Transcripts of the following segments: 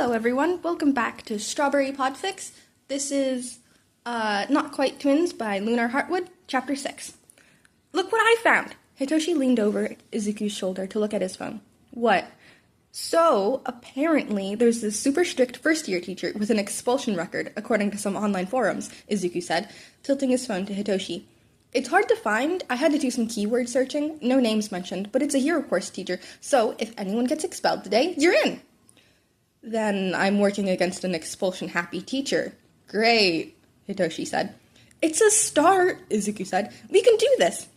Hello everyone, welcome back to Strawberry Podfic. This is Not Quite Twins by Lunar Heartwood, Chapter 6. Look what I found! Hitoshi leaned over Izuku's shoulder to look at his phone. What? So, apparently, there's this super strict first-year teacher with an expulsion record, according to some online forums, Izuku said, tilting his phone to Hitoshi. It's hard to find. I had to do some keyword searching. No names mentioned, but it's a hero course teacher, so if anyone gets expelled today, you're in! Then I'm working against an expulsion-happy teacher. Great, Hitoshi said. It's a start, Izuku said. We can do this.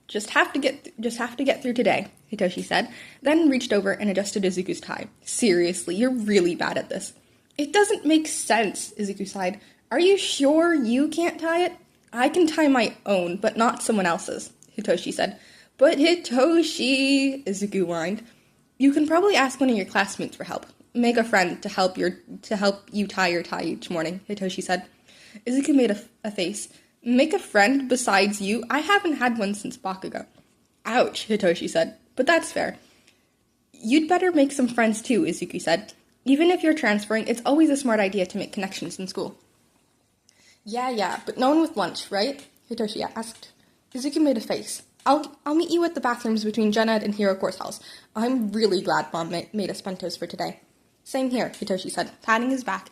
Just have to get through today, Hitoshi said, then reached over and adjusted Izuku's tie. Seriously, you're really bad at this. It doesn't make sense, Izuku sighed. Are you sure you can't tie it? I can tie my own, but not someone else's, Hitoshi said. But Hitoshi, Izuku whined. You can probably ask one of your classmates for help. Make a friend to help you tie your tie each morning, Hitoshi said. Izuku made a face. Make a friend besides you? I haven't had one since Bakugo. Ouch, Hitoshi said. But that's fair. You'd better make some friends too, Izuku said. Even if you're transferring, it's always a smart idea to make connections in school. Yeah, but no one with lunch, right? Hitoshi asked. Izuku made a face. I'll meet you at the bathrooms between Gen Ed and Hero Course Halls. I'm really glad Mom made us bentos for today. Same here, Hitoshi said, patting his back.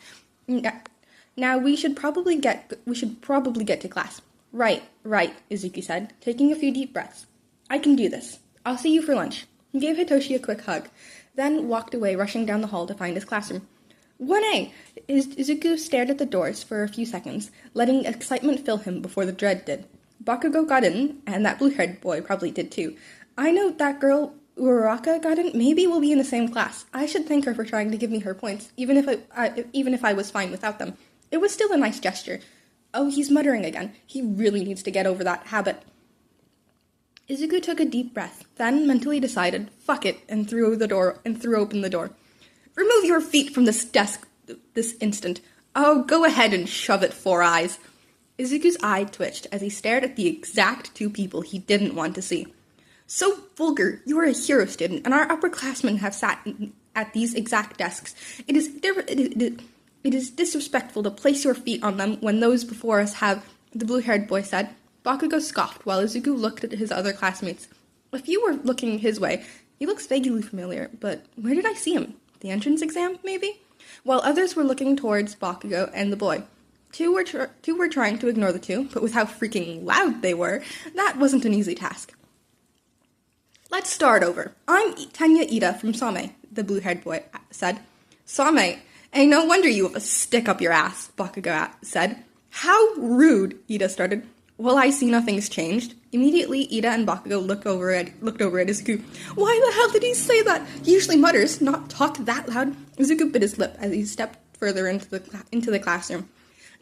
Now we should probably get to class. Right, Izuku said, taking a few deep breaths. I can do this. I'll see you for lunch. He gave Hitoshi a quick hug, then walked away, rushing down the hall to find his classroom. 1A! Izuku stared at the doors for a few seconds, letting excitement fill him before the dread did. Bakugo got in, and that blue-haired boy probably did too. I know that girl Uraraka got in. Maybe we'll be in the same class. I should thank her for trying to give me her points, even if I was fine without them. It was still a nice gesture. Oh, he's muttering again. He really needs to get over that habit. Izuku took a deep breath, then mentally decided, fuck it, and threw open the door. Remove your feet from this desk this instant. Oh, go ahead and shove it, Four Eyes. Izuku's eye twitched as he stared at the exact two people he didn't want to see. So vulgar, you are a hero student, and our upperclassmen have sat at these exact desks. It is disrespectful to place your feet on them when those before us have, the blue-haired boy said. Bakugo scoffed while Izuku looked at his other classmates. If you were looking his way, he looks vaguely familiar, but where did I see him? The entrance exam, maybe? While others were looking towards Bakugo and the boy. Two were trying to ignore the two, but with how freaking loud they were, that wasn't an easy task. Let's start over. I'm Tenya Ida from Same, the blue-haired boy said. Same? And no wonder you have a stick up your ass, Bakugo said. How rude, Ida started. Well, I see nothing's changed. Immediately, Ida and Bakugo looked over at Izuku. Why the hell did he say that? He usually mutters, not talk that loud. Izuku bit his lip as he stepped further into the classroom.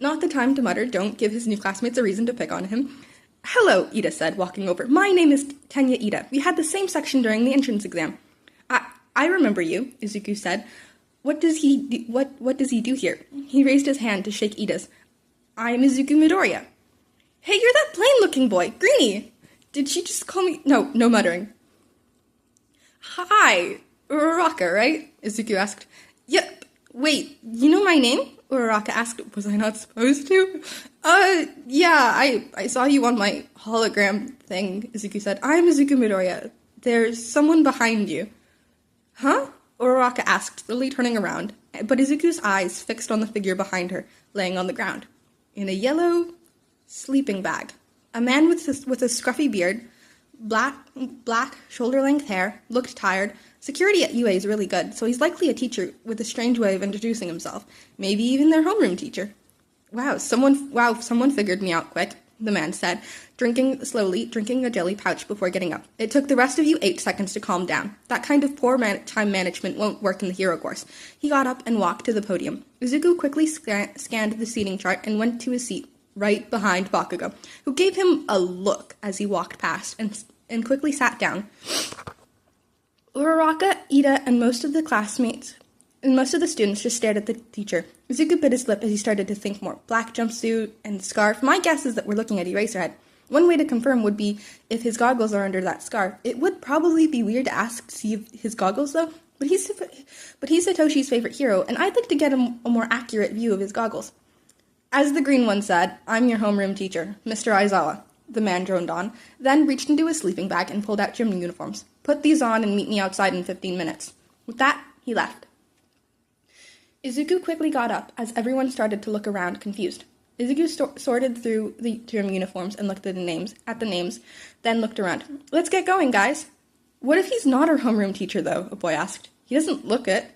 Not the time to mutter, don't give his new classmates a reason to pick on him. Hello, Ida said, walking over. My name is Tenya Ida. We had the same section during the entrance exam. I remember you, Izuku said. What does he do here? He raised his hand to shake Ida's. I'm Izuku Midoriya. Hey, you're that plain-looking boy, Greenie. Did she just call me? No muttering. Hi, Uraraka, right? Izuku asked. Yep. Wait, you know my name? Uraraka asked. Was I not supposed to? Yeah, I saw you on my hologram thing, Izuku said. I'm Izuku Midoriya. There's someone behind you. Huh? Uraraka asked, slowly turning around, but Izuku's eyes fixed on the figure behind her, laying on the ground. In a yellow sleeping bag. A man with a scruffy beard, black shoulder-length hair, looked tired. Security at UA is really good, so he's likely a teacher with a strange way of introducing himself. Maybe even their homeroom teacher. Wow, someone figured me out quick, the man said, drinking a jelly pouch before getting up. It took the rest of you 8 seconds to calm down. That kind of poor time management won't work in the hero course. He got up and walked to the podium. Izuku quickly scanned the seating chart and went to his seat, right behind Bakugo, who gave him a look as he walked past and quickly sat down. Uraraka, Ida, and most of the students just stared at the teacher. Izuku bit his lip as he started to think more. Black jumpsuit and scarf. My guess is that we're looking at Eraserhead. One way to confirm would be if his goggles are under that scarf. It would probably be weird to ask to see his goggles, though, But he's Hitoshi's favorite hero, and I'd like to get a more accurate view of his goggles. As the green one said, I'm your homeroom teacher, Mr. Aizawa, the man droned on, then reached into his sleeping bag and pulled out gym uniforms. Put these on and meet me outside in 15 minutes. With that, he left. Izuku quickly got up as everyone started to look around, confused. Izuku sorted through the gym uniforms and looked at the names, then looked around. Let's get going, guys. What if he's not our homeroom teacher, though? A boy asked. He doesn't look it.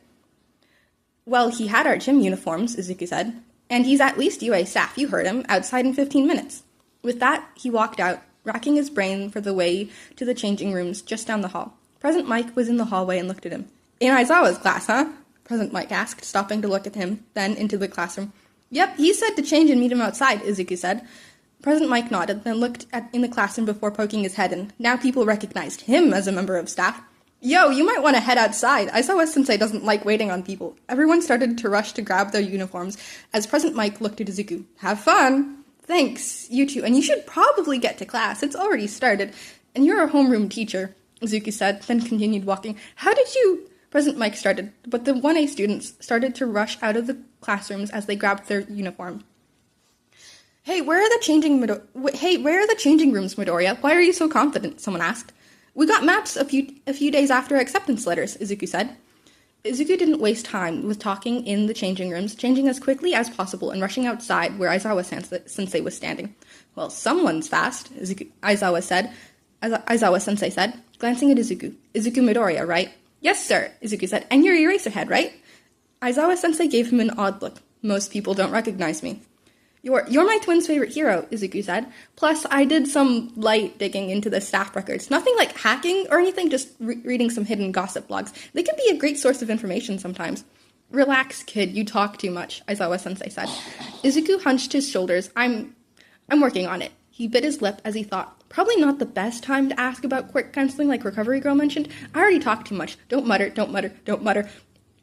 Well, he had our gym uniforms, Izuku said. And he's at least UA staff, you heard him, outside in 15 minutes. With that, he walked out, racking his brain for the way to the changing rooms just down the hall. President Mike was in the hallway and looked at him. In Aizawa's class, huh? President Mike asked, stopping to look at him, then into the classroom. Yep, he said to change and meet him outside, Izuku said. President Mike nodded, then looked in the classroom before poking his head in. Now people recognized him as a member of staff. Yo, you might want to head outside. Aizawa-sensei doesn't like waiting on people. Everyone started to rush to grab their uniforms as President Mike looked at Izuku. Have fun. Thanks, you two. And you should probably get to class. It's already started. And you're a homeroom teacher, Izuku said, then continued walking. How did you... President Mike started, but the 1A students started to rush out of the classrooms as they grabbed their uniform. Hey, where are the changing rooms, Midoriya? Why are you so confident? Someone asked. We got maps a few days after acceptance letters, Izuku said. Izuku didn't waste time with talking in the changing rooms, changing as quickly as possible and rushing outside where Aizawa-sensei was standing. Well, someone's fast, Aizawa-sensei said, glancing at Izuku. Izuku Midoriya, right? Yes, sir, Izuku said. And you're Eraserhead, right? Aizawa-sensei gave him an odd look. Most people don't recognize me. You're my twin's favorite hero, Izuku said. Plus, I did some light digging into the staff records. Nothing like hacking or anything, just reading some hidden gossip blogs. They can be a great source of information sometimes. Relax, kid, you talk too much, Aizawa-sensei said. Izuku hunched his shoulders. I'm working on it. He bit his lip as he thought. Probably not the best time to ask about Quirk counseling like Recovery Girl mentioned. I already talked too much. Don't mutter, don't mutter, don't mutter.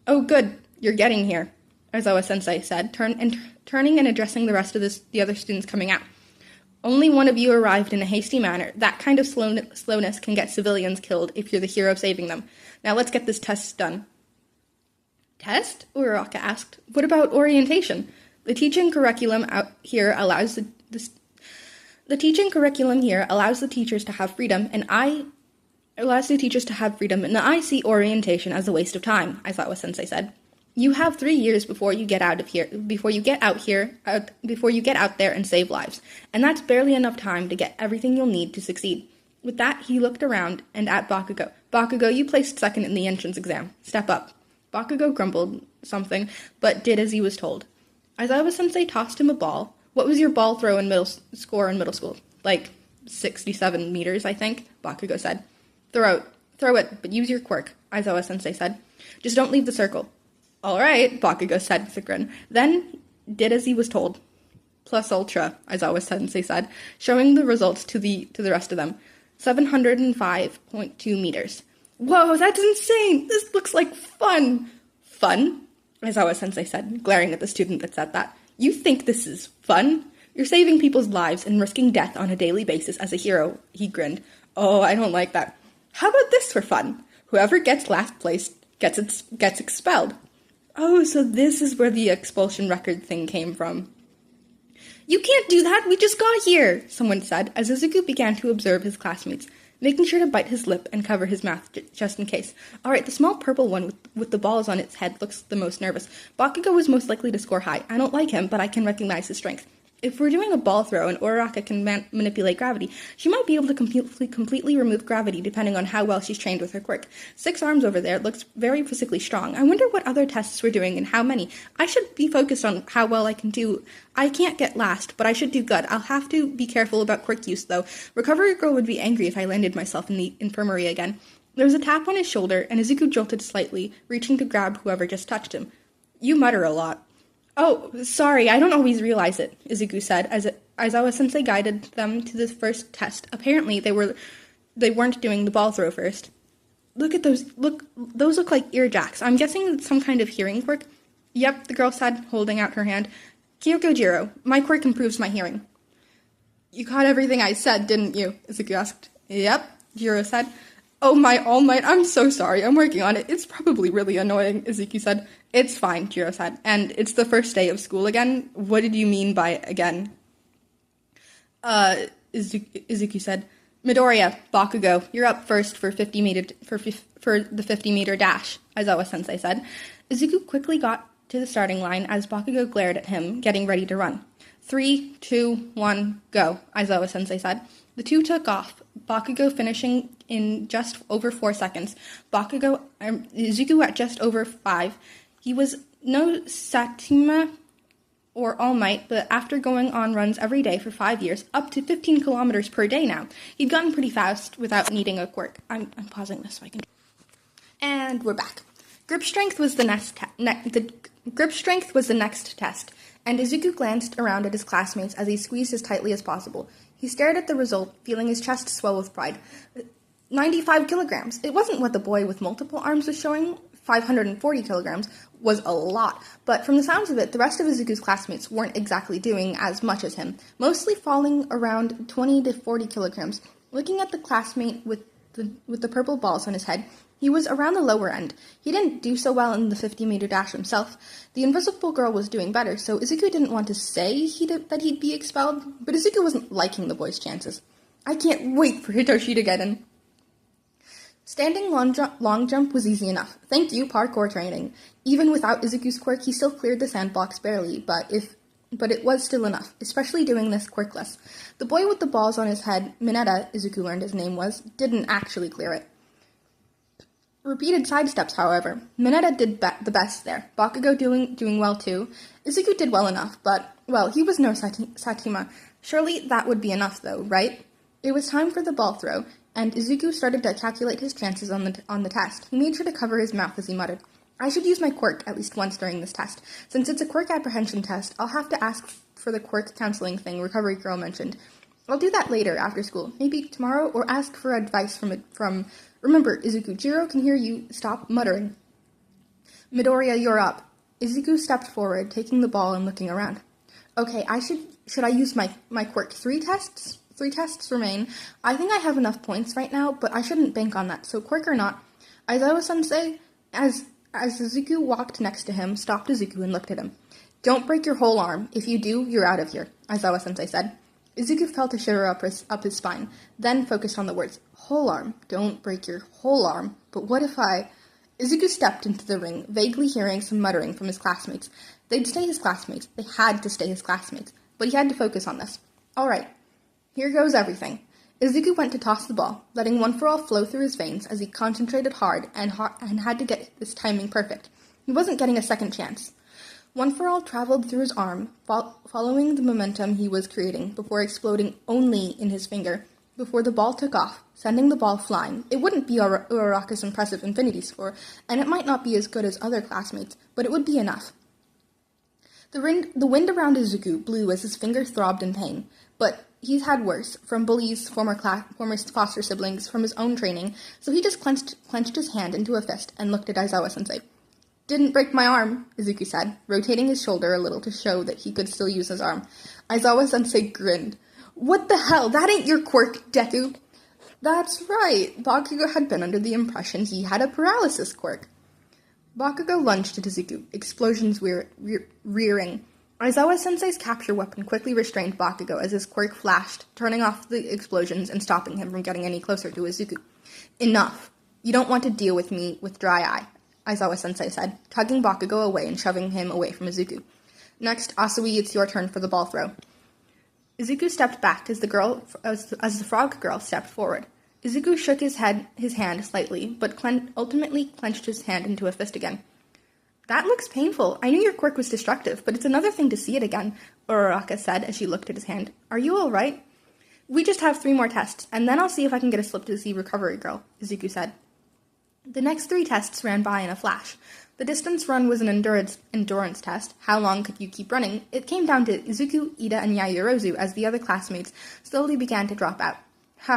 Oh, good. You're getting here, Aizawa-sensei said, turning and addressing the rest of the other students coming out. Only one of you arrived in a hasty manner. That kind of slowness can get civilians killed if you're the hero saving them. Now let's get this test done. Test? Uraraka asked. What about orientation? The teaching curriculum here allows the teachers to have freedom, and I see orientation as a waste of time, Aizawa-sensei said. You have 3 years before you get out there and save lives, and that's barely enough time to get everything you'll need to succeed. With that, he looked around and at Bakugo. Bakugo, you placed second in the entrance exam. Step up. Bakugo grumbled something, but did as he was told. Aizawa-sensei tossed him a ball. What was your ball throw in middle school? Like 67 meters, I think, Bakugo said. Throw it, but use your quirk, Aizawa-sensei said. Just don't leave the circle. All right, Bakugo said with a grin. Then did as he was told. Plus ultra, Aizawa-sensei said, showing the results to the rest of them. 705.2 meters. Whoa, that's insane! This looks like fun! Fun? Aizawa-sensei said, glaring at the student that said that. You think this is fun? You're saving people's lives and risking death on a daily basis as a hero, he grinned. Oh, I don't like that. How about this for fun? Whoever gets last place gets expelled. Oh, so this is where the expulsion record thing came from. You can't do that, we just got here, someone said, as Izuku began to observe his classmates, making sure to bite his lip and cover his mouth just in case. Alright, the small purple one with the balls on its head looks the most nervous. Bakugo was most likely to score high. I don't like him, but I can recognize his strength. If we're doing a ball throw and Uraraka can manipulate gravity, she might be able to completely remove gravity depending on how well she's trained with her quirk. 6 arms over there looks very physically strong. I wonder what other tests we're doing and how many. I should be focused on how well I can do. I can't get last, but I should do good. I'll have to be careful about quirk use, though. Recovery Girl would be angry if I landed myself in the infirmary again. There was a tap on his shoulder, and Izuku jolted slightly, reaching to grab whoever just touched him. You mutter a lot. Oh, sorry, I don't always realize it, Izuku said, as Aizawa-sensei guided them to the first test. Apparently, they weren't doing the ball throw first. Look at those, those look like ear jacks. I'm guessing it's some kind of hearing quirk. Yep, the girl said, holding out her hand. Kyoko Jiro, my quirk improves my hearing. You caught everything I said, didn't you? Izuku asked. Yep, Jiro said. Oh my all might, I'm so sorry, I'm working on it. It's probably really annoying, Izuku said. It's fine, Jiro said. And it's the first day of school again? What did you mean by again? Izuku said. Midoriya, Bakugo, you're up first for the 50-meter dash, Aizawa-sensei said. Izuku quickly got to the starting line as Bakugo glared at him, getting ready to run. 3, 2, 1, go, Aizawa-sensei said. The two took off, Bakugo finishing in just over 4 seconds. Izuku at just over 5. He was no Satima or All Might, but after going on runs every day for 5 years, up to 15 kilometers per day now, he'd gotten pretty fast without needing a quirk. I'm pausing this so I can... And we're back. Grip strength was the next test, and Izuku glanced around at his classmates as he squeezed as tightly as possible. He stared at the result, feeling his chest swell with pride. 95 kilograms. It wasn't what the boy with multiple arms was showing. 540 kilograms was a lot, but from the sounds of it, the rest of Izuku's classmates weren't exactly doing as much as him, mostly falling around 20 to 40 kilograms. Looking at the classmate with the purple balls on his head, he was around the lower end. He didn't do so well in the 50-meter dash himself. The invisible girl was doing better, so Izuku didn't want to say that he'd be expelled, but Izuku wasn't liking the boy's chances. I can't wait for Hitoshi to get in. Standing long jump was easy enough. Thank you, parkour training. Even without Izuku's quirk, he still cleared the sandbox barely, but it was still enough, especially doing this quirkless. The boy with the balls on his head, Mineta, Izuku learned his name was, didn't actually clear it. Repeated sidesteps, however. Mineta did the best there. Bakugo doing well too. Izuku did well enough, but, well, he was no Satima. Surely that would be enough, though, right? It was time for the ball throw, and Izuku started to calculate his chances on the test. He made sure to cover his mouth as he muttered, I should use my quirk at least once during this test. Since it's a quirk apprehension test, I'll have to ask for the quirk counseling thing Recovery Girl mentioned. I'll do that later, after school. Maybe tomorrow, or ask for advice from... Remember, Izuku, Jiro can hear you. Stop muttering. Midoriya, you're up. Izuku stepped forward, taking the ball and looking around. Okay, should I use my quirk? 3 tests? 3 tests remain. I think I have enough points right now, but I shouldn't bank on that, so quirk or not. Aizawa-sensei, as Izuku walked next to him, stopped Izuku and looked at him. Don't break your whole arm. If you do, you're out of here, Aizawa-sensei said. Izuku felt a shiver up his spine, then focused on the words, whole arm, don't break your whole arm, but what if I... Izuku stepped into the ring, vaguely hearing some muttering from his classmates. They'd stay his classmates. They had to stay his classmates, but he had to focus on this. All right, here goes everything. Izuku went to toss the ball, letting One for All flow through his veins as he concentrated hard and had to get his timing perfect. He wasn't getting a second chance. One for All traveled through his arm, following the momentum he was creating, before exploding only in his finger, before the ball took off, sending the ball flying. It wouldn't be Uraraka's impressive infinity score, and it might not be as good as other classmates, but it would be enough. The wind around Izuku blew as his finger throbbed in pain, but he's had worse, from bullies, former foster siblings, from his own training, so he just clenched his hand into a fist and looked at Aizawa-sensei. Didn't break my arm, Izuku said, rotating his shoulder a little to show that he could still use his arm. Aizawa-sensei grinned. What the hell? That ain't your quirk, Deku. That's right. Bakugo had been under the impression he had a paralysis quirk. Bakugo lunged at Izuku, explosions rearing. Aizawa-sensei's capture weapon quickly restrained Bakugo as his quirk flashed, turning off the explosions and stopping him from getting any closer to Izuku. Enough. You don't want to deal with me with dry eye, Aizawa-sensei said, tugging Bakugo away and shoving him away from Izuku. Next, Asui, it's your turn for the ball throw. Izuku stepped back as the frog girl stepped forward. Izuku shook his hand slightly, but ultimately clenched his hand into a fist again. That looks painful. I knew your quirk was destructive, but it's another thing to see it again, Uraraka said as she looked at his hand. Are you all right? We just have 3 more tests, and then I'll see if I can get a slip to see Recovery Girl, Izuku said. The next 3 tests ran by in a flash. The distance run was an endurance test. How long could you keep running? It came down to Izuku, Ida, and Yaoyorozu as the other classmates slowly began to drop out.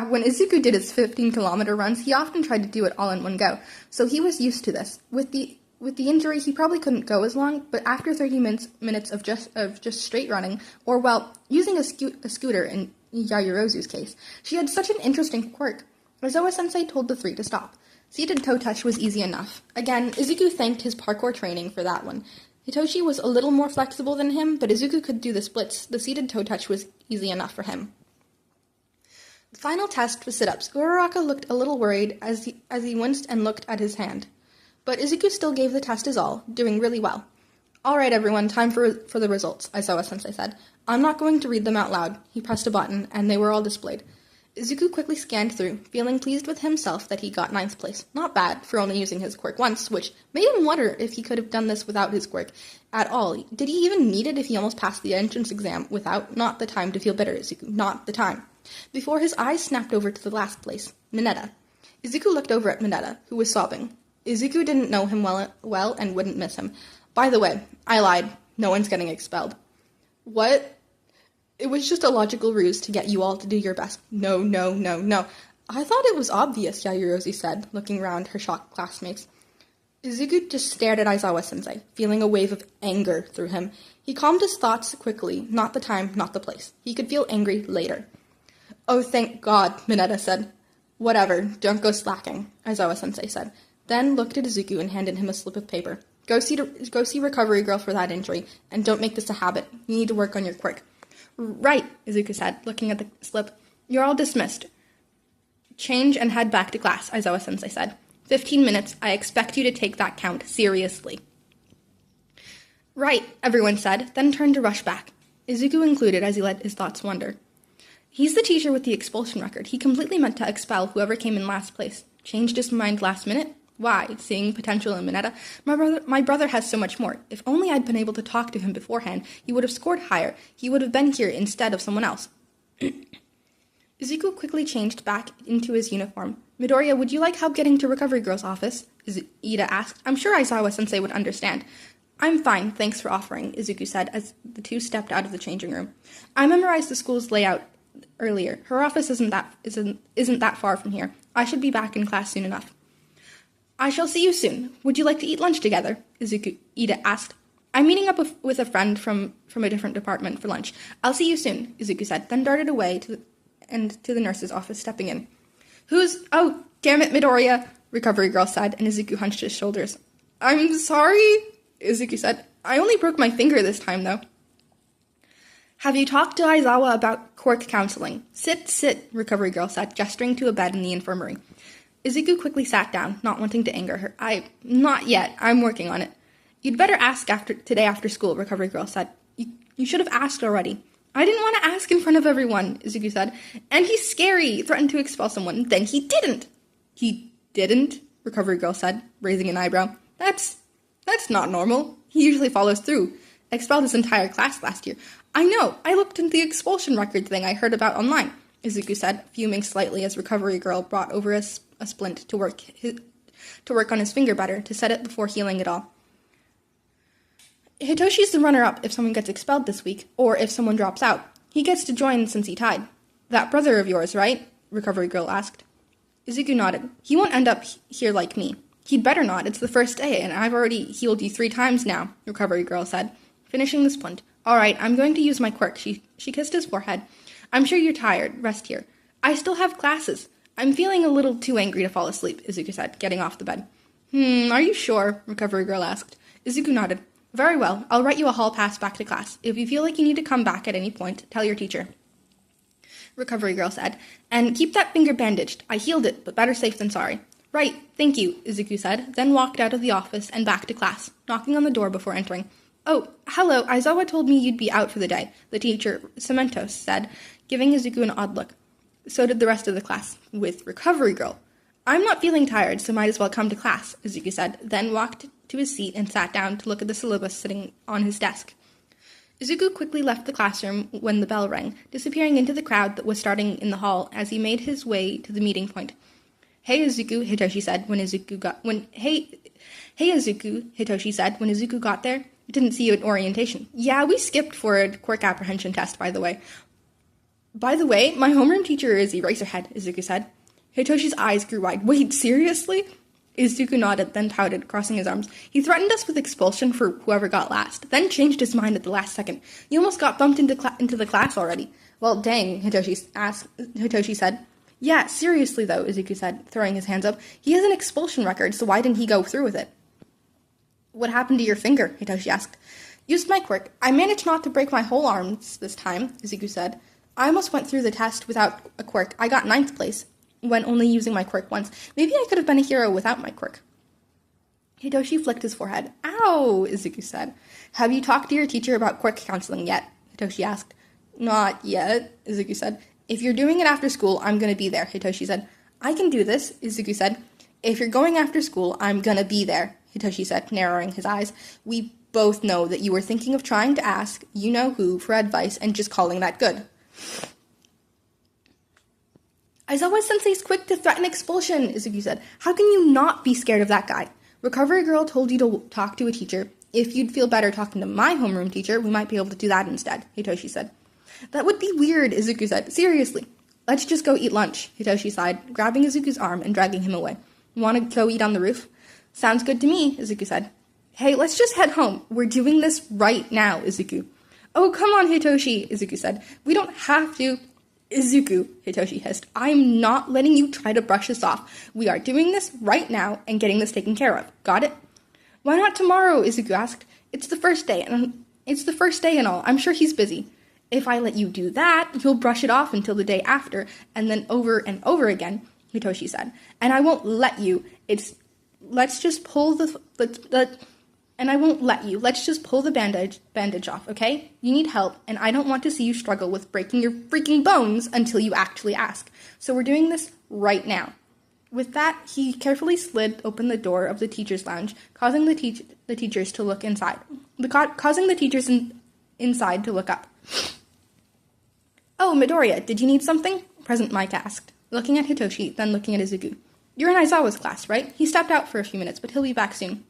When Izuku did his 15-kilometer runs, he often tried to do it all in one go, so he was used to this. With the injury, he probably couldn't go as long, but after 30 minutes of just straight running, or, well, using a scooter in Yaoyorozu's case, she had such an interesting quirk. Aizawa-sensei told the three to stop. Seated toe touch was easy enough. Again, Izuku thanked his parkour training for that one. Hitoshi was a little more flexible than him, but Izuku could do the splits. The seated toe touch was easy enough for him. The final test was sit-ups. Uraraka looked a little worried as he winced and looked at his hand. But Izuku still gave the test his all, doing really well. "All right, everyone, time for the results," Aizawa-sensei said. "I'm not going to read them out loud." He pressed a button, and they were all displayed. Izuku quickly scanned through, feeling pleased with himself that he got 9th place. Not bad, for only using his quirk once, which made him wonder if he could have done this without his quirk at all. Did he even need it if he almost passed the entrance exam without? Not the time to feel bitter, Izuku. Not the time. Before his eyes snapped over to the last place, Mineta. Izuku looked over at Mineta, who was sobbing. Izuku didn't know him well and wouldn't miss him. "By the way, I lied. No one's getting expelled." "What?" "It was just a logical ruse to get you all to do your best." No. "I thought it was obvious," Yaoyorozu said, looking round her shocked classmates. Izuku just stared at Aizawa-sensei, feeling a wave of anger through him. He calmed his thoughts quickly. Not the time, not the place. He could feel angry later. "Oh, thank God," Mineta said. "Whatever, don't go slacking," Aizawa-sensei said, then looked at Izuku and handed him a slip of paper. Go see Recovery Girl for that injury, and don't make this a habit. You need to work on your quirk." "Right," Izuku said, looking at the slip. "You're all dismissed. Change and head back to class," Aizawa-sensei said. 15 minutes. I expect you to take that count seriously." "Right," everyone said, then turned to rush back. Izuku included as he let his thoughts wander. He's the teacher with the expulsion record. He completely meant to expel whoever came in last place. Changed his mind last minute? Why? Seeing potential in Mineta? My brother has so much more. If only I'd been able to talk to him beforehand, he would have scored higher. He would have been here instead of someone else. Izuku quickly changed back into his uniform. "Midoriya, would you like help getting to Recovery Girl's office?" Ida asked. "I'm sure Aizawa-sensei would understand." "I'm fine, thanks for offering," Izuku said as the two stepped out of the changing room. "I memorized the school's layout earlier. Her office isn't that far from here. I should be back in class soon enough." "I shall see you soon. Would you like to eat lunch together?" Ida asked. "I'm meeting up with a friend from a different department for lunch. I'll see you soon," Izuku said, then darted away to the nurse's office, stepping in. "Oh, damn it, Midoriya," Recovery Girl said, and Izuku hunched his shoulders. "I'm sorry," Izuku said. "I only broke my finger this time, though." "Have you talked to Aizawa about Quirk counseling?" Sit, Recovery Girl said, gesturing to a bed in the infirmary. Izuku quickly sat down, not wanting to anger her. Not yet. I'm working on it." "You'd better ask today after school," Recovery Girl said. You should have asked already." "I didn't want to ask in front of everyone," Izuku said. "And he's scary. He threatened to expel someone. Then he didn't." "He didn't?" Recovery Girl said, raising an eyebrow. That's not normal. He usually follows through. Expelled his entire class last year." "I know. I looked into the expulsion record thing I heard about online," Izuku said, fuming slightly as Recovery Girl brought over a splint to work on his finger better, to set it before healing it all. "Hitoshi's the runner-up if someone gets expelled this week, or if someone drops out. He gets to join since he tied." "That brother of yours, right?" Recovery Girl asked. Izuku nodded. "He won't end up here like me." "He'd better not. It's the first day, and I've already healed you 3 times now," Recovery Girl said, finishing the splint. "All right, I'm going to use my quirk." She kissed his forehead. "I'm sure you're tired. Rest here." "I still have classes." "I'm feeling a little too angry to fall asleep," Izuku said, getting off the bed. Are you sure?" Recovery Girl asked. Izuku nodded. "Very well. I'll write you a hall pass back to class. If you feel like you need to come back at any point, tell your teacher," Recovery Girl said. "And keep that finger bandaged. I healed it, but better safe than sorry." "Right, thank you," Izuku said, then walked out of the office and back to class, knocking on the door before entering. "Oh, hello, Aizawa told me you'd be out for the day," the teacher, Cementos, said, giving Izuku an odd look. So did the rest of the class, with Recovery Girl. "I'm not feeling tired, so might as well come to class," Izuku said, then walked to his seat and sat down to look at the syllabus sitting on his desk. Izuku quickly left the classroom when the bell rang, disappearing into the crowd that was starting in the hall as he made his way to the meeting point. "Hey, Izuku," Hitoshi said when Izuku got there. "Didn't see you at orientation." "Yeah, we skipped for a Quirk apprehension test, by the way." "By the way, my homeroom teacher is Eraserhead," Izuku said. Hitoshi's eyes grew wide. "Wait, seriously?" Izuku nodded, then pouted, crossing his arms. "He threatened us with expulsion for whoever got last, then changed his mind at the last second. You almost got bumped into the class already." "Well, dang," Hitoshi said. Yeah, seriously though, Izuku said, throwing his hands up. He has an expulsion record, so why didn't he go through with it? What happened to your finger? Hitoshi asked. Used my quirk. I managed not to break my whole arms this time, Izuku said. I almost went through the test without a quirk. I got 9th place, when only using my quirk once. Maybe I could have been a hero without my quirk. Hitoshi flicked his forehead. Ow, Izuku said. Have you talked to your teacher about quirk counseling yet? Hitoshi asked. Not yet, Izuku said. If you're doing it after school, I'm going to be there, Hitoshi said. I can do this, Izuku said. If you're going after school, I'm going to be there, Hitoshi said, narrowing his eyes. We both know that you were thinking of trying to ask you-know-who for advice and just calling that good. Aizawa-sensei's quick to threaten expulsion, Izuku said. How can you not be scared of that guy? Recovery Girl told you to talk to a teacher. If you'd feel better talking to my homeroom teacher, we might be able to do that instead, Hitoshi said. That would be weird, Izuku said. Seriously. Let's just go eat lunch, Hitoshi sighed, grabbing Izuku's arm and dragging him away. Want to go eat on the roof? Sounds good to me, Izuku said. Hey, let's just head home. We're doing this right now, Izuku. Oh, come on, Hitoshi, Izuku said. We don't have to. Izuku, Hitoshi hissed. I'm not letting you try to brush this off. We are doing this right now and getting this taken care of. Got it? Why not tomorrow, Izuku asked. It's the first day and all. I'm sure he's busy. If I let you do that, you'll brush it off until the day after, and then over and over again, Hitoshi said. And I won't let you. Let's just pull the bandage off, okay? You need help, and I don't want to see you struggle with breaking your freaking bones until you actually ask. So we're doing this right now. With that, he carefully slid open the door of the teacher's lounge, causing the teachers to look inside. Inside to look up. Oh, Midoriya, did you need something? Present Mike asked, looking at Hitoshi, then looking at Izuku. You're in Aizawa's class, right? He stepped out for a few minutes, but he'll be back soon.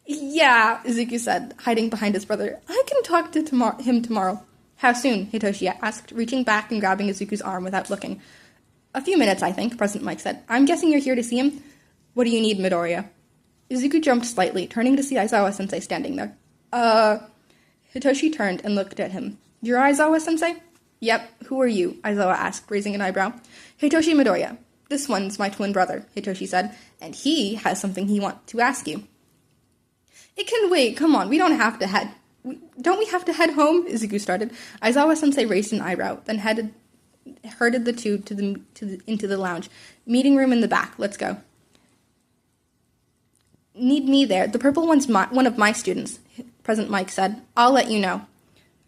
Yeah, Izuku said, hiding behind his brother. I can talk to him tomorrow. How soon? Hitoshi asked, reaching back and grabbing Izuku's arm without looking. A few minutes, I think, President Mike said. I'm guessing you're here to see him? What do you need, Midoriya? Izuku jumped slightly, turning to see Aizawa-sensei standing there. Hitoshi turned and looked at him. You're Aizawa-sensei? Yep, who are you? Aizawa asked, raising an eyebrow. Hitoshi Midoriya. This one's my twin brother, Hitoshi said, and he has something he wants to ask you. It can wait, come on, don't we have to head home? Izuku started. Aizawa-sensei raised an eyebrow, then herded the two into the lounge. Meeting room in the back, let's go. Need me there. The purple one's one of my students, President Mike said. I'll let you know,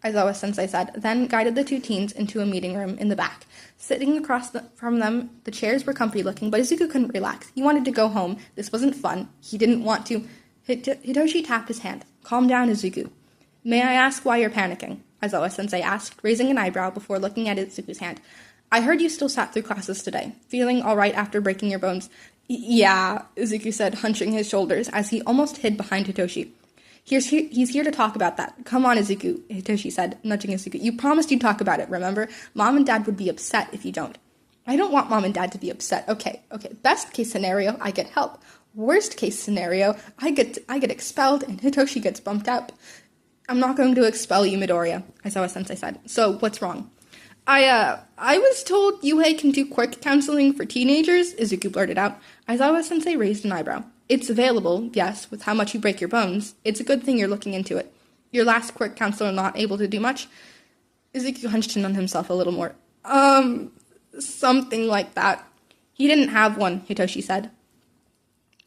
Aizawa-sensei said, then guided the two teens into a meeting room in the back. Sitting across from them, the chairs were comfy looking, but Izuku couldn't relax. He wanted to go home. This wasn't fun. He didn't want to. Hitoshi tapped his hand. Calm down, Izuku. May I ask why you're panicking? Aizawa-sensei asked, raising an eyebrow before looking at Izuku's hand. I heard you still sat through classes today. Feeling all right after breaking your bones? Yeah, Izuku said, hunching his shoulders as he almost hid behind Hitoshi. He's here to talk about that. Come on, Izuku, Hitoshi said, nudging Izuku. You promised you'd talk about it, remember? Mom and Dad would be upset if you don't. I don't want Mom and Dad to be upset. Okay. Best case scenario, I get help. Worst case scenario, I get expelled and Hitoshi gets bumped up. I'm not going to expel you, Midoriya, Aizawa-sensei said. So, what's wrong? I was told Yuhei can do quirk counseling for teenagers, Izuku blurted out. Aizawa-sensei raised an eyebrow. It's available, yes, with how much you break your bones. It's a good thing you're looking into it. Your last quirk counselor not able to do much? Izuku hunched in on himself a little more. Something like that. He didn't have one, Hitoshi said.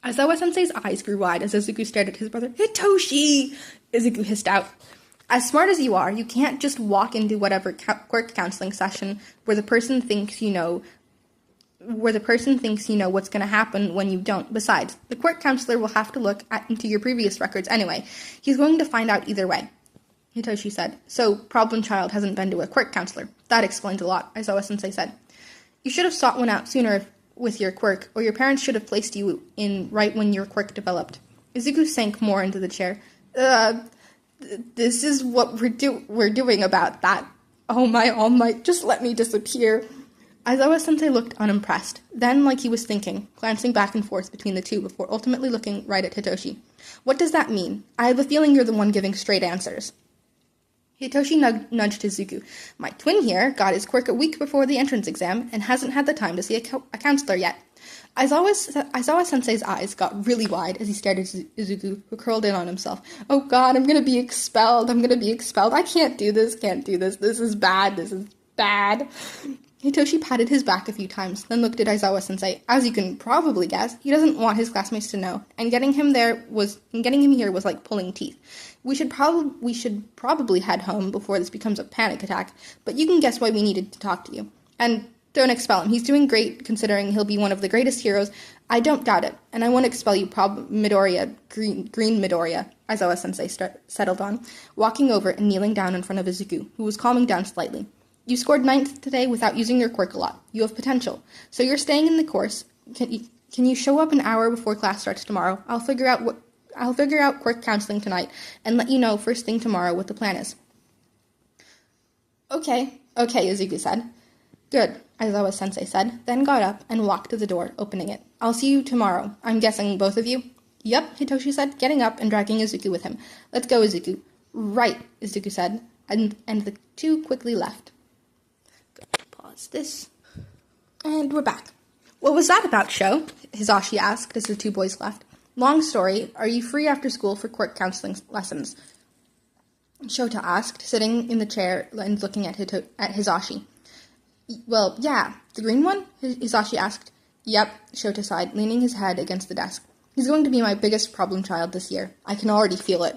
Aizawa-sensei's eyes grew wide as Izuku stared at his brother. Hitoshi! Izuku hissed out. As smart as you are, you can't just walk into whatever quirk counseling session where the person thinks you know what's going to happen when you don't. Besides, the quirk counselor will have to look into your previous records anyway. He's going to find out either way, Hitoshi said. So, problem child hasn't been to a quirk counselor. That explains a lot, Aizawa-sensei said. You should have sought one out sooner with your quirk, or your parents should have placed you in right when your quirk developed. Izuku sank more into the chair. This is what we're doing about that. Oh my all might, just let me disappear. Aizawa-sensei looked unimpressed, then like he was thinking, glancing back and forth between the two before ultimately looking right at Hitoshi. What does that mean? I have a feeling you're the one giving straight answers. Hitoshi nudged Izuku. My twin here got his quirk a week before the entrance exam and hasn't had the time to see a counselor yet. Aizawa-sensei's eyes got really wide as he stared at Izuku, who curled in on himself. Oh god, I'm gonna be expelled. I can't do this. This is bad. Hitoshi patted his back a few times, then looked at Aizawa-sensei. As you can probably guess, he doesn't want his classmates to know, and getting him here was like pulling teeth. We should probably head home before this becomes a panic attack, but you can guess why we needed to talk to you. And don't expel him. He's doing great, considering he'll be one of the greatest heroes. I don't doubt it, and I won't expel you, Midoriya, green Midoriya, Aizawa-sensei settled on, walking over and kneeling down in front of Izuku, who was calming down slightly. You scored 9th today without using your quirk a lot. You have potential. So you're staying in the course. Can you show up an hour before class starts tomorrow? I'll figure out quirk counseling tonight and let you know first thing tomorrow what the plan is. Okay, Izuku said. Good, Aizawa-sensei said, then got up and walked to the door, opening it. I'll see you tomorrow. I'm guessing both of you? Yep, Hitoshi said, getting up and dragging Izuku with him. Let's go, Izuku. Right, Izuku said, and the two quickly left. Pause this. And we're back. What was that about, Sho? Hitoshi asked as the two boys left. Long story. Are you free after school for quirk counseling lessons? Shota asked, sitting in the chair and looking at Hisashi. Well, yeah. The green one? Hisashi asked. Yep, Shota sighed, leaning his head against the desk. He's going to be my biggest problem child this year. I can already feel it.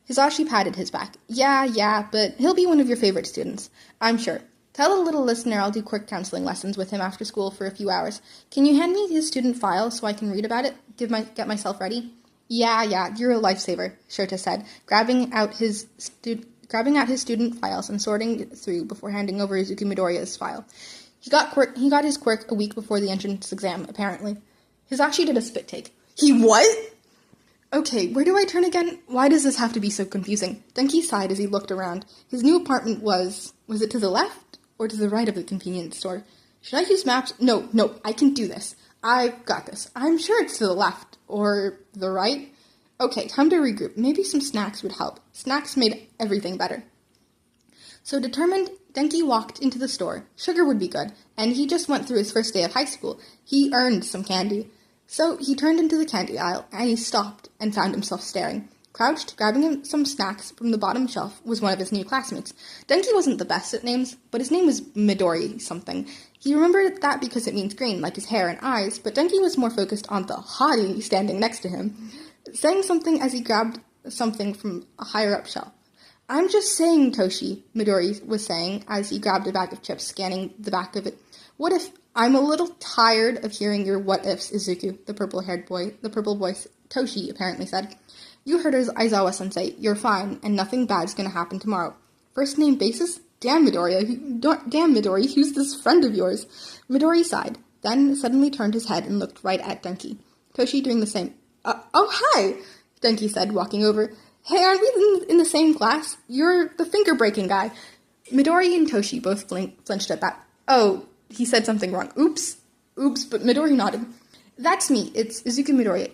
Hisashi patted his back. Yeah, but he'll be one of your favorite students. I'm sure. Tell the little listener I'll do quirk counseling lessons with him after school for a few hours. Can you hand me his student file so I can read about it? Get myself ready? Yeah, you're a lifesaver, Shota said, grabbing out his student files and sorting it through before handing over Izuku Midoriya's file. He got his quirk a week before the entrance exam, apparently. Hisashi did a spit take. He what? Okay, where do I turn again? Why does this have to be so confusing? Denki sighed as he looked around. His new apartment was it to the left or to the right of the convenience store? Should I use maps? No, I can do this. I've got this. I'm sure it's to the left or the right. Okay, time to regroup. Maybe some snacks would help. Snacks made everything better. So determined, Denki walked into the store. Sugar would be good, and he just went through his first day of high school. He earned some candy. So he turned into the candy aisle, and he stopped and found himself staring. Crouched, grabbing him some snacks from the bottom shelf, was one of his new classmates. Denki wasn't the best at names, but his name was Midori something. He remembered that because it means green, like his hair and eyes, but Denki was more focused on the hottie standing next to him, saying something as he grabbed something from a higher-up shelf. I'm just saying, Toshi, Midori was saying as he grabbed a bag of chips, scanning the back of it. What if... I'm a little tired of hearing your what-ifs, Izuku, the purple boy, Toshi apparently said. You heard Aizawa-sensei. You're fine, and nothing bad's gonna happen tomorrow. First name basis? Damn, Midori, who's this friend of yours? Midori sighed, then suddenly turned his head and looked right at Denki. Toshi doing the same. Oh, hi, Denki said, walking over. Hey, aren't we in the same class? You're the finger-breaking guy. Midori and Toshi both flinched at that. Oh, he said something wrong. Oops, but Midori nodded. That's me. It's Izuku Midoriya.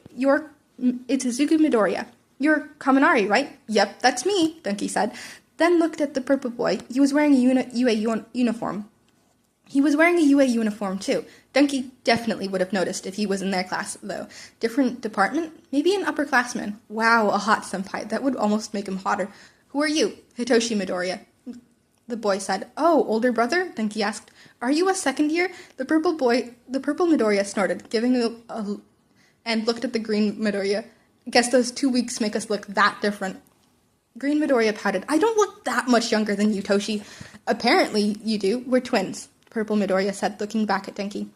It's Izuku Midoriya. You're Kaminari, right? Yep, that's me, Denki said. Then looked at the purple boy. He was wearing a UA uniform. He was wearing a UA uniform, too. Denki definitely would have noticed if he was in their class, though. Different department? Maybe an upperclassman. Wow, a hot senpai. That would almost make him hotter. Who are you? Hitoshi Midoriya. The boy said. Oh, older brother? Denki asked. Are you a second year? The purple Midoriya snorted, and looked at the green Midoriya. Guess those 2 weeks make us look that different. Green Midoriya pouted. I don't look that much younger than you, Toshi. Apparently you do. We're twins, Purple Midoriya said, looking back at Denki.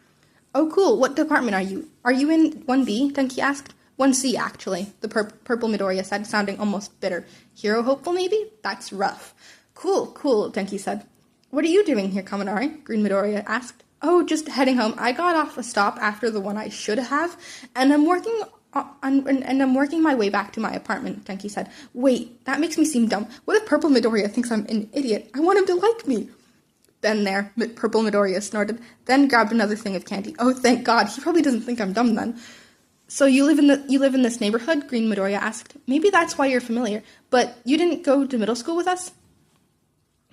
Oh, cool. What department are you? Are you in 1B? Denki asked. 1C, actually, the Purple Midoriya said, sounding almost bitter. Hero hopeful, maybe? That's rough. Cool, Denki said. What are you doing here, Kaminari? Green Midoriya asked. Oh, just heading home. I got off a stop after the one I should have, and I'm working my way back to my apartment, Denki said. Wait, that makes me seem dumb. What if Purple Midoriya thinks I'm an idiot? I want him to like me. Then there, Purple Midoriya snorted, then grabbed another thing of candy. Oh, thank God, he probably doesn't think I'm dumb then. So you live in this neighborhood? Green Midoriya asked. Maybe that's why you're familiar, but you didn't go to middle school with us?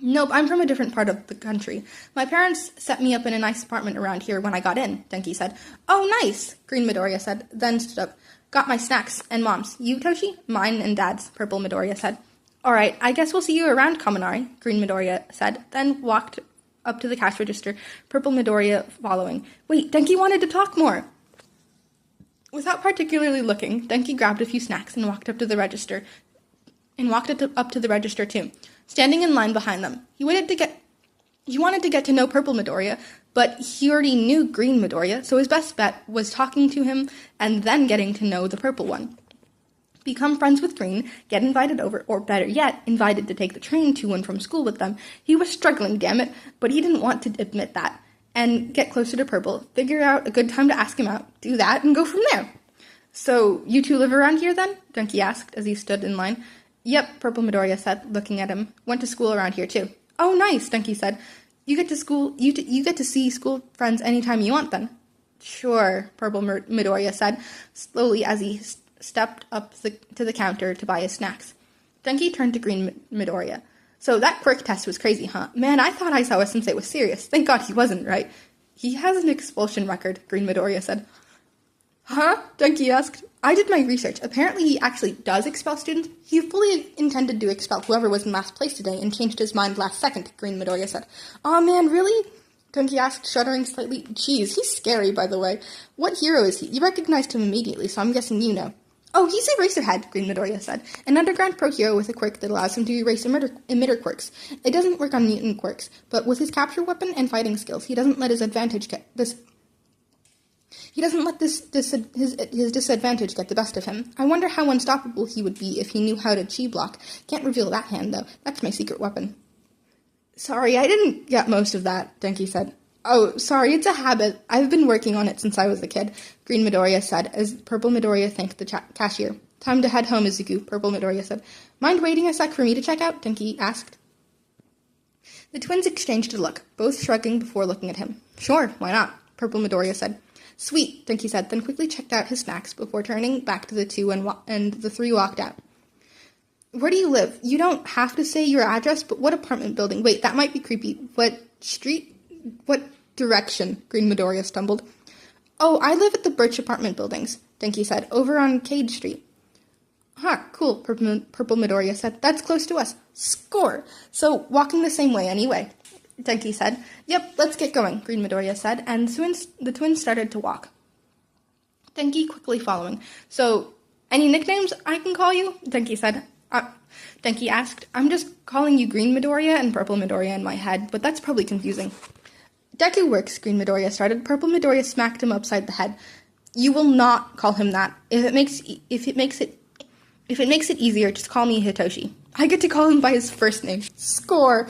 Nope, I'm from a different part of the country. My parents set me up in a nice apartment around here when I got in, Denki said. Oh, nice, Green Midoriya said, then stood up. Got my snacks and Mom's. You, Toshi? Mine and Dad's, Purple Midoriya said. All right, I guess we'll see you around, Kaminari, Green Midoriya said, then walked up to the cash register, Purple Midoriya following. Wait, Denki wanted to talk more. Without particularly looking, Denki grabbed a few snacks and walked up to the register too, standing in line behind them. He wanted to get to know Purple Midoriya, but he already knew Green Midoriya, so his best bet was talking to him and then getting to know the purple one. Become friends with Green, get invited over, or better yet, invited to take the train to and from school with them. He was struggling, damn it, but he didn't want to admit that. And get closer to Purple, figure out a good time to ask him out, do that, and go from there. So, you two live around here then? Denki asked as he stood in line. Yep, Purple Midoriya said, looking at him. Went to school around here too. Oh, nice, Denki said. You get to see school friends anytime you want then. Sure, Purple Midoriya said, slowly as he stepped up to the counter to buy his snacks. Denki turned to Green Midoriya. So that Quirk test was crazy, huh? Man, I thought Aizawa Sensei was serious. Thank God he wasn't, right? He has an expulsion record, Green Midoriya said. Huh? Denki asked. I did my research. Apparently he actually does expel students. He fully intended to expel whoever was in last place today and changed his mind last second, Green Midoriya said. Aw, man, really? Denki asked, shuddering slightly. Geez, he's scary, by the way. What hero is he? You recognized him immediately, so I'm guessing you know. Oh, he's Eraserhead, Green Midoriya said. An underground pro hero with a quirk that allows him to erase emitter quirks. It doesn't work on mutant quirks, but with his capture weapon and fighting skills, he doesn't let his disadvantage get the best of him. I wonder how unstoppable he would be if he knew how to chi block. Can't reveal that hand, though. That's my secret weapon. Sorry, I didn't get most of that, Denki said. Oh, sorry, it's a habit. I've been working on it since I was a kid, Green Midoriya said, as Purple Midoriya thanked the cashier. Time to head home, Izuku, Purple Midoriya said. Mind waiting a sec for me to check out? Denki asked. The twins exchanged a look, both shrugging before looking at him. Sure, why not? Purple Midoriya said. Sweet, Denki said, then quickly checked out his snacks before turning back to the two and the three walked out. Where do you live? You don't have to say your address, but what apartment building? Wait, that might be creepy. What street? What direction? Green Midoriya stumbled. Oh, I live at the Birch apartment buildings, Denki said, over on Cade Street. Huh, cool, Purple Midoriya said. That's close to us. Score! So, walking the same way anyway, Denki said. Yep, let's get going, Green Midoriya said, and soon the twins started to walk. Denki quickly following. So, any nicknames I can call you? Denki said. Denki asked. I'm just calling you Green Midoriya and Purple Midoriya in my head, but that's probably confusing. Deku works, Green Midoriya started. Purple Midoriya smacked him upside the head. You will not call him that. If it makes it easier, just call me Hitoshi. I get to call him by his first name. Score.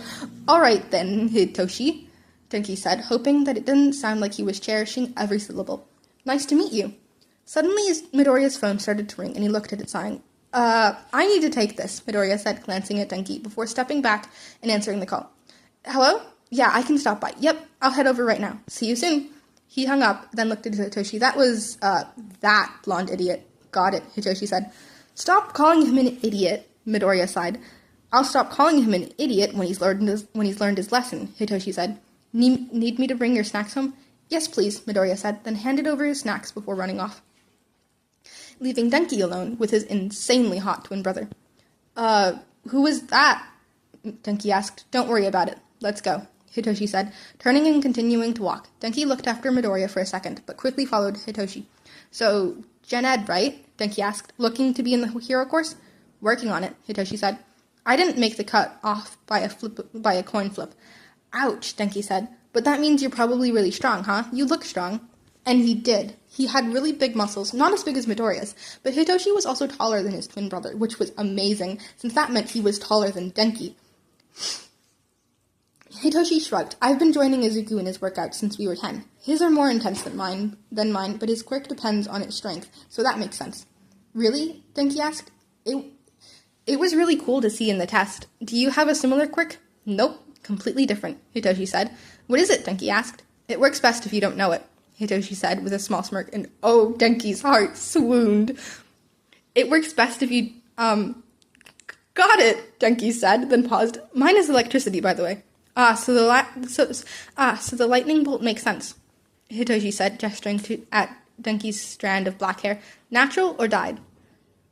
All right then, Hitoshi, Denki said, hoping that it didn't sound like he was cherishing every syllable. Nice to meet you. Suddenly, Midoriya's phone started to ring, and he looked at it, sighing. I need to take this, Midoriya said, glancing at Denki, before stepping back and answering the call. Hello? Yeah, I can stop by. Yep, I'll head over right now. See you soon. He hung up, then looked at Hitoshi. That was, that blonde idiot. Got it, Hitoshi said. Stop calling him an idiot, Midoriya sighed. I'll stop calling him an idiot when he's learned his lesson, Hitoshi said. Need me to bring your snacks home? Yes, please, Midoriya said, then handed over his snacks before running off, leaving Denki alone with his insanely hot twin brother. Who was that? Denki asked. Don't worry about it. Let's go, Hitoshi said, turning and continuing to walk. Denki looked after Midoriya for a second, but quickly followed Hitoshi. So, Gen Ed, right? Denki asked, looking to be in the hero course. Working on it, Hitoshi said. I didn't make the cut off by a coin flip. Ouch, Denki said. But that means you're probably really strong, huh? You look strong. And he did. He had really big muscles, not as big as Midoriya's, but Hitoshi was also taller than his twin brother, which was amazing, since that meant he was taller than Denki. Hitoshi shrugged. I've been joining Izuku in his workouts since we were 10. His are more intense than mine, but his quirk depends on its strength, so that makes sense. Really? Denki asked. It was really cool to see in the test. Do you have a similar quirk? Nope. Completely different, Hitoshi said. What is it? Denki asked. It works best if you don't know it, Hitoshi said with a small smirk, and Denki's heart swooned. It works best if you, Got it, Denki said, then paused. Mine is electricity, by the way. So the lightning bolt makes sense, Hitoshi said, gesturing at Denki's strand of black hair. Natural or dyed?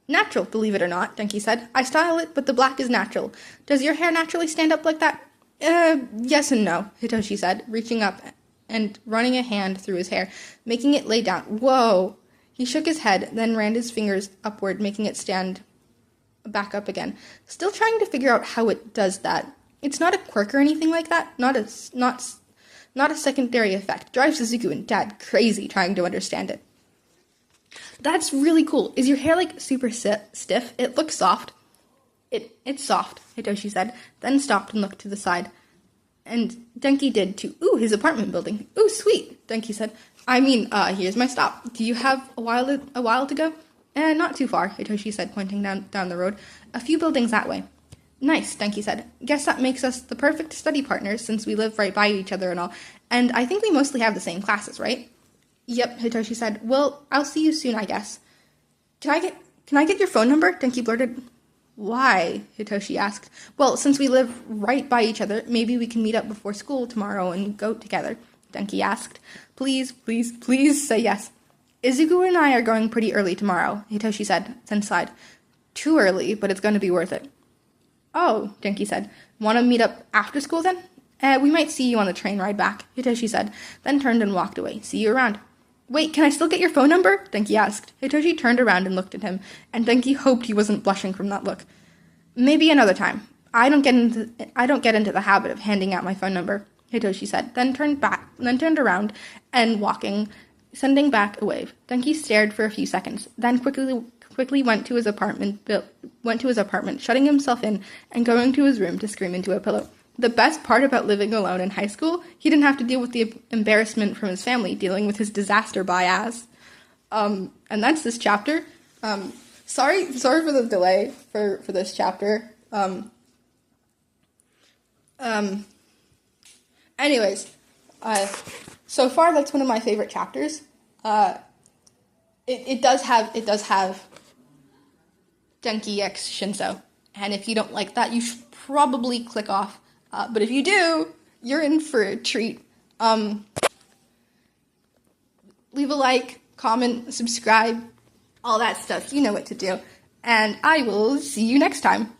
Natural, believe it or not, Denki said. I style it, but the black is natural. Does your hair naturally stand up like that? Yes and no, Hitoshi said, reaching up and running a hand through his hair, making it lay down. Whoa! He shook his head, then ran his fingers upward, making it stand back up again. Still trying to figure out how it does that. It's not a quirk or anything like that. Not a secondary effect. Drives Suzuku and Dad crazy trying to understand it. That's really cool. Is your hair like super stiff? It looks soft. It's soft, Hitoshi said, then stopped and looked to the side. And Denki did too. Ooh, his apartment building. Ooh, sweet, Denki said. I mean, here's my stop. Do you have a while to go? Not too far, Hitoshi said, pointing down the road. A few buildings that way. Nice, Denki said. Guess that makes us the perfect study partners since we live right by each other and all. And I think we mostly have the same classes, right? Yep, Hitoshi said. Well, I'll see you soon, I guess. Can I get your phone number? Denki blurted. Why? Hitoshi asked. Well, since we live right by each other, maybe we can meet up before school tomorrow and go together, Denki asked. Please say yes. Izuku and I are going pretty early tomorrow, Hitoshi said, then sighed. Too early, but it's going to be worth it. Oh, Denki said. Want to meet up after school then? We might see you on the train ride back, Hitoshi said, then turned and walked away. See you around. Wait, can I still get your phone number? Denki asked. Hitoshi turned around and looked at him, and Denki hoped he wasn't blushing from that look. Maybe another time. I don't get into the habit of handing out my phone number, Hitoshi said, then turned around and sending back a wave. Denki stared for a few seconds, then quickly went to his apartment, shutting himself in and going to his room to scream into a pillow. The best part about living alone in high school, he didn't have to deal with the embarrassment from his family dealing with his disaster bias. And that's this chapter. Sorry for the delay for this chapter. Anyways, so far that's one of my favorite chapters. It does have Denki x Shinso, and if you don't like that, you should probably click off. But if you do, you're in for a treat. Leave a like, comment, subscribe, all that stuff. You know what to do. And I will see you next time.